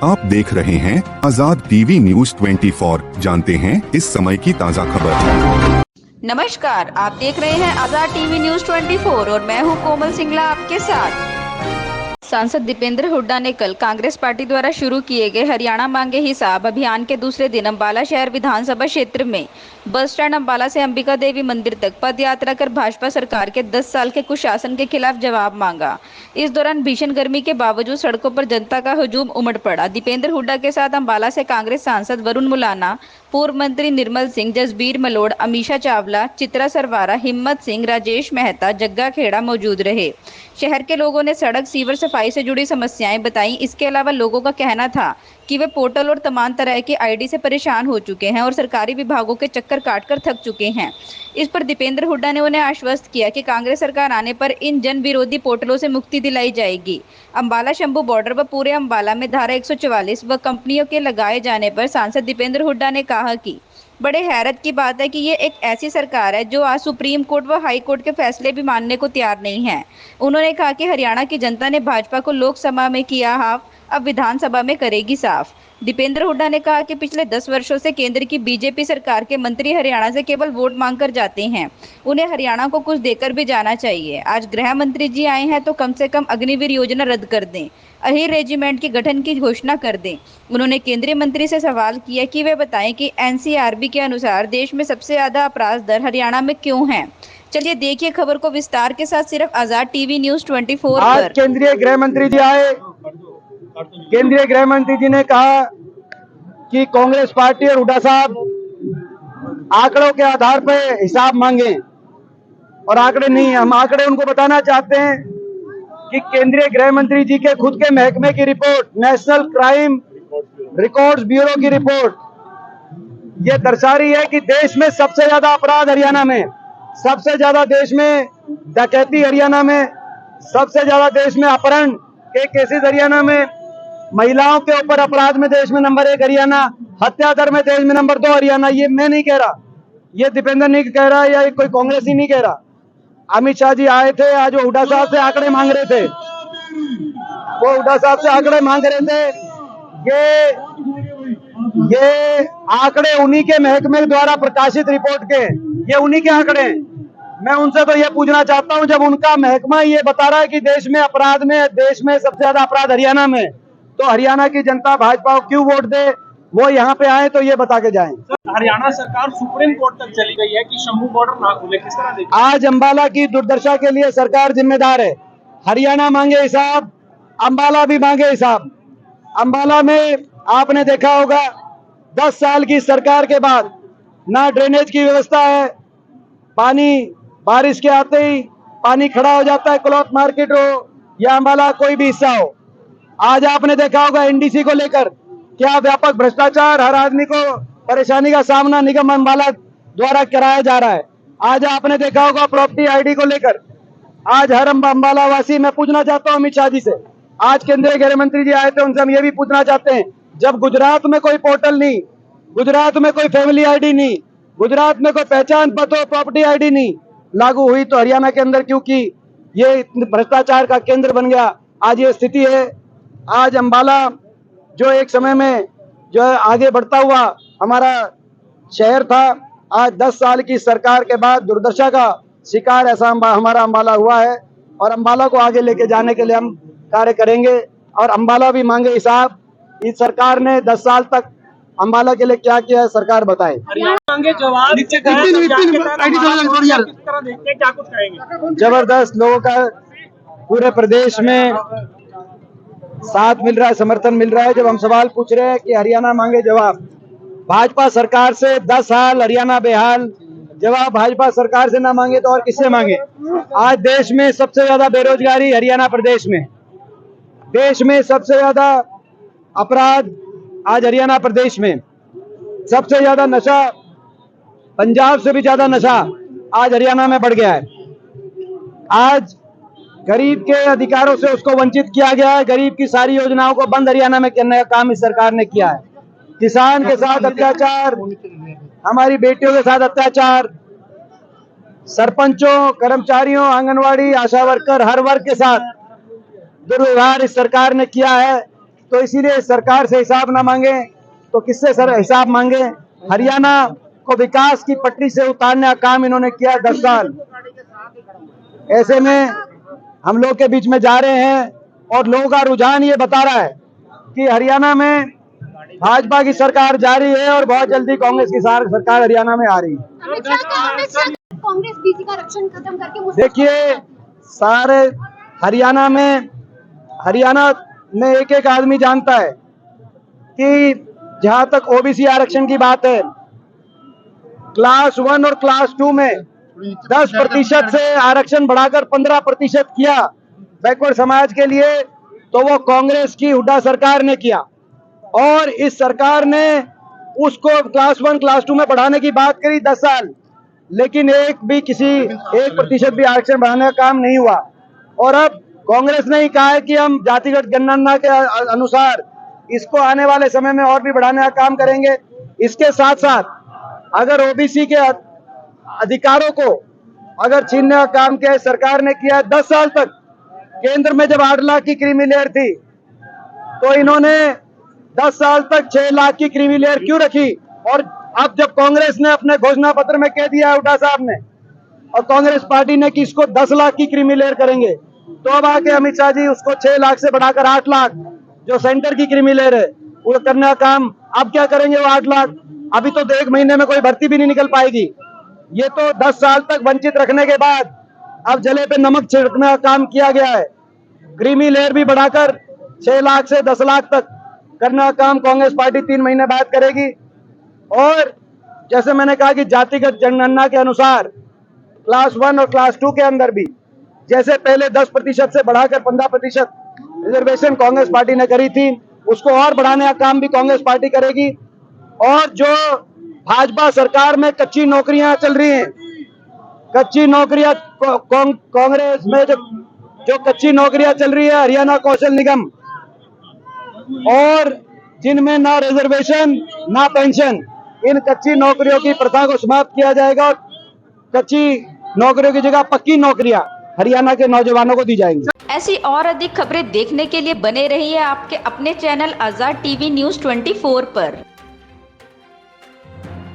आप देख रहे हैं आजाद टीवी न्यूज 24। जानते हैं इस समय की ताज़ा खबर। नमस्कार, आप देख रहे हैं आजाद टीवी न्यूज 24 और मैं हूं कोमल सिंगला आपके साथ। सांसद दीपेंद्र हुड्डा ने कल कांग्रेस पार्टी द्वारा शुरू किए गए हरियाणा मांगे हिसाब अभियान के दूसरे दिन अंबाला शहर विधानसभा क्षेत्र में बस स्टैंड अंबाला से अंबिका देवी मंदिर तक पद यात्रा कर भाजपा सरकार के 10 साल के कुशासन के खिलाफ जवाब मांगा। इस दौरान भीषण गर्मी के बावजूद सड़कों पर जनता का हुजूम उमड़ पड़ा। दीपेंद्र हुड्डा के साथ अंबाला से कांग्रेस सांसद वरुण मुलाना, पूर्व मंत्री निर्मल सिंह, जसबीर मलोड़, अमीषा चावला, चित्रा सरवारा, हिम्मत सिंह, राजेश मेहता, जग्गा खेड़ा मौजूद रहे। शहर के लोगों ने सड़क, सीवर, सफाई से जुड़ी समस्याएं बताई। इसके अलावा लोगों का कहना था कि वे पोर्टल और तमाम तरह की आईडी से परेशान हो चुके हैं और सरकारी विभागों के चक्कर काटकर थक चुके हैं। इस पर दीपेंद्र हुड्डा ने उन्हें आश्वस्त किया कि कांग्रेस सरकार आने पर इन जन विरोधी पोर्टलों से मुक्ति दिलाई जाएगी। अंबाला शंभू बॉर्डर व पूरे अंबाला में धारा 144 व कंपनियों के लगाए जाने पर सांसद दीपेंद्र हुड्डा ने कहा कि बड़े हैरत की बात है कि ये एक ऐसी सरकार है जो आज सुप्रीम कोर्ट व हाई कोर्ट के फैसले भी मानने को तैयार नहीं है। उन्होंने कहा कि हरियाणा की जनता ने भाजपा को लोकसभा में किया हाफ, अब विधानसभा में करेगी साफ। दीपेंद्र हुड्डा ने कहा कि पिछले 10 वर्षों से केंद्र की बीजेपी सरकार के मंत्री हरियाणा से केवल वोट मांगकर जाते हैं। उन्हें हरियाणा को कुछ देकर भी जाना चाहिए। आज गृह मंत्री जी आए हैं तो कम से कम अग्निवीर योजना रद्द कर दें, अहिर रेजिमेंट के गठन की घोषणा कर दें। उन्होंने केंद्रीय मंत्री से सवाल किया कि वे बताएं कि एनसीआरबी के अनुसार देश में सबसे ज्यादा अपराध दर हरियाणा में क्यों है। चलिए देखिए खबर को विस्तार के साथ सिर्फ आजाद टीवी न्यूज 24 आज केंद्रीय गृह मंत्री जी आए। केंद्रीय गृह मंत्री जी ने कहा कि कांग्रेस पार्टी और हुड्डा साहब आंकड़ों के आधार पर हिसाब मांगे, और आंकड़े नहीं, हम आंकड़े उनको बताना चाहते हैं कि केंद्रीय गृह मंत्री जी के खुद के महकमे की report, national crime records bureau की रिपोर्ट, ये दर्शा रही है कि देश में सबसे ज्यादा अपराध हरियाणा में, सबसे ज्यादा देश में डकैती हरियाणा में, सबसे ज्यादा देश में अपहरण के केसेस हरियाणा में, महिलाओं के ऊपर अपराध में देश में नंबर 1 हरियाणा, हत्या दर में देश में नंबर 2 हरियाणा। ये मैं नहीं कह रहा, ये दीपेंद्र नहीं कह रहा, या कोई कांग्रेस ही नहीं कह रहा। अमित शाह जी आए थे आज, वो हुड्डा साहब से आंकड़े मांग रहे थे, वो हुड्डा साहब से आंकड़े मांग रहे थे। ये आंकड़े उन्हीं के महकमे द्वारा प्रकाशित रिपोर्ट के, ये उन्हीं के आंकड़े हैं। मैं उनसे तो ये पूछना चाहता हूं, जब उनका महकमा ये बता रहा है कि देश में अपराध में, देश में सबसे ज्यादा अपराध हरियाणा में, तो हरियाणा की जनता भाजपा को क्यों वोट दे? वो यहाँ पे आए तो ये बता के जाएं। हरियाणा सरकार सुप्रीम कोर्ट तक चली गई है कि शंभू बॉर्डर ना खुले, किस तरह देखिए? आज अंबाला की दुर्दशा के लिए सरकार जिम्मेदार है। हरियाणा मांगे हिसाब, अंबाला भी मांगे हिसाब। अंबाला में आपने देखा होगा 10 साल की सरकार के बाद ना ड्रेनेज की व्यवस्था है, पानी बारिश के आते ही पानी खड़ा हो जाता है, क्लॉथ मार्केट हो या अंबाला कोई भी हिस्सा हो। आज आपने देखा होगा एनडीसी को लेकर क्या व्यापक भ्रष्टाचार, हर आदमी को परेशानी का सामना निगम अंबाला द्वारा कराया जा रहा है। आज आपने देखा होगा प्रॉपर्टी आईडी को लेकर, आज हर अंबाला वासी, मैं पूछना चाहता हूं अमित शाह जी से, आज केंद्रीय गृह मंत्री जी आए थे, उनसे हम ये भी पूछना चाहते हैं, जब गुजरात में कोई पोर्टल नहीं, गुजरात में कोई फैमिली आईडी नहीं, गुजरात में कोई पहचान पत्र, प्रॉपर्टी आईडी नहीं लागू हुई, तो हरियाणा के अंदर क्योंकि ये भ्रष्टाचार का केंद्र बन गया, आज ये स्थिति है। आज अंबाला जो एक समय में जो है आगे बढ़ता हुआ हमारा शहर था, आज 10 साल की सरकार के बाद दुर्दशा का शिकार ऐसा हमारा अंबाला हुआ है, और अंबाला को आगे लेके जाने के लिए हम कार्य करेंगे। और अंबाला भी मांगे हिसाब। इस सरकार ने 10 साल तक अंबाला के लिए क्या किया है, सरकार बताए। मांगे जवाब किस तरह देखते हैं, क्या कुछ कहेंगे? जबरदस्त लोगों का पूरे प्रदेश में साथ मिल रहा है, समर्थन मिल रहा है। जब हम सवाल पूछ रहे हैं कि हरियाणा मांगे जवाब, भाजपा सरकार से 10 साल हरियाणा बेहाल, जवाब भाजपा सरकार से ना मांगे तो और किससे मांगे? आज देश में सबसे ज्यादा बेरोजगारी हरियाणा प्रदेश में, देश में सबसे ज्यादा अपराध आज हरियाणा प्रदेश में, सबसे ज्यादा नशा, पंजाब से भी ज्यादा नशा आज हरियाणा में बढ़ गया है। आज गरीब के अधिकारों से उसको वंचित किया गया है, गरीब की सारी योजनाओं को बंद हरियाणा में करने का काम इस सरकार ने किया है। किसान के साथ अत्याचार, हमारी बेटियों के साथ अत्याचार, सरपंचों, कर्मचारियों, आंगनवाड़ी, आशा वर्कर, हर वर्ग के साथ दुर्व्यवहार इस सरकार ने किया है। तो इसीलिए सरकार से हिसाब ना मांगे तो किससे सर हिसाब मांगे। हरियाणा को विकास की पटरी से उतारने का काम इन्होंने किया 10 साल। ऐसे में हम लोग के बीच में जा रहे हैं और लोगों का रुझान ये बता रहा है कि हरियाणा में भाजपा की सरकार जारी है और बहुत जल्दी कांग्रेस की सरकार हरियाणा में आ रही है। अमित शाह कांग्रेस बीसी का रक्षण खत्म करके देखिए सारे हरियाणा में एक एक आदमी जानता है कि जहां तक ओबीसी आरक्षण की बात है, क्लास 1 और क्लास 2 में 10% से आरक्षण बढ़ाकर 15% किया बैकवर्ड समाज के लिए, तो वो कांग्रेस की हुड्डा सरकार ने किया। और इस सरकार ने उसको क्लास 1 क्लास 2 में बढ़ाने की बात करी 10 साल, लेकिन 1% भी आरक्षण बढ़ाने का काम नहीं हुआ। और अब कांग्रेस ने ही कहा है कि हम जातिगत जनगणना के अनुसार इसको आने वाले समय में और भी बढ़ाने का काम करेंगे। इसके साथ साथ अगर ओबीसी के अधिकारों को अगर छीनने का काम किया सरकार ने किया 10 साल तक। केंद्र में जब 8 लाख की क्रीमी लेयर थी तो इन्होंने 10 साल तक 6 लाख की क्रीमी लेयर क्यों रखी। और अब जब कांग्रेस ने अपने घोषणा पत्र में कह दिया हुड्डा साहब ने और कांग्रेस पार्टी ने कि इसको 10 लाख की क्रीमी लेयर करेंगे, तो अब आके अमित शाह जी उसको 6 लाख से बढ़ाकर 8 लाख जो सेंटर की क्रीमी लेयर है वो करने का काम अब क्या करेंगे। वो 8 लाख अभी तो 1 महीने में कोई भर्ती भी नहीं निकल पाएगी। ये तो 10 साल तक वंचित रखने के बाद अब जले पे नमक छिड़कने का काम किया गया है। क्रीमी लेयर भी बढ़ाकर 6 लाख से 10 लाख तक करने का काम कांग्रेस पार्टी 3 महीने बाद करेगी। और जैसे मैंने कहा कि जातिगत जनगणना के अनुसार क्लास 1 और क्लास 2 के अंदर भी जैसे पहले 10% से बढ़ाकर 15% रिजर्वेशन कांग्रेस पार्टी ने करी थी, उसको और बढ़ाने का काम भी कांग्रेस पार्टी करेगी। और जो भाजपा सरकार में कच्ची नौकरियां चल रही हैं, कच्ची नौकरियां कांग्रेस में जो कच्ची नौकरियां चल रही है हरियाणा कौशल निगम, और जिनमें ना रिजर्वेशन ना पेंशन, इन कच्ची नौकरियों की प्रथा को समाप्त किया जाएगा और कच्ची नौकरियों की जगह पक्की नौकरियां हरियाणा के नौजवानों को दी जाएंगी। ऐसी और अधिक खबरें देखने के लिए बने रहिए आपके अपने चैनल आजाद टीवी न्यूज़ 24 पर।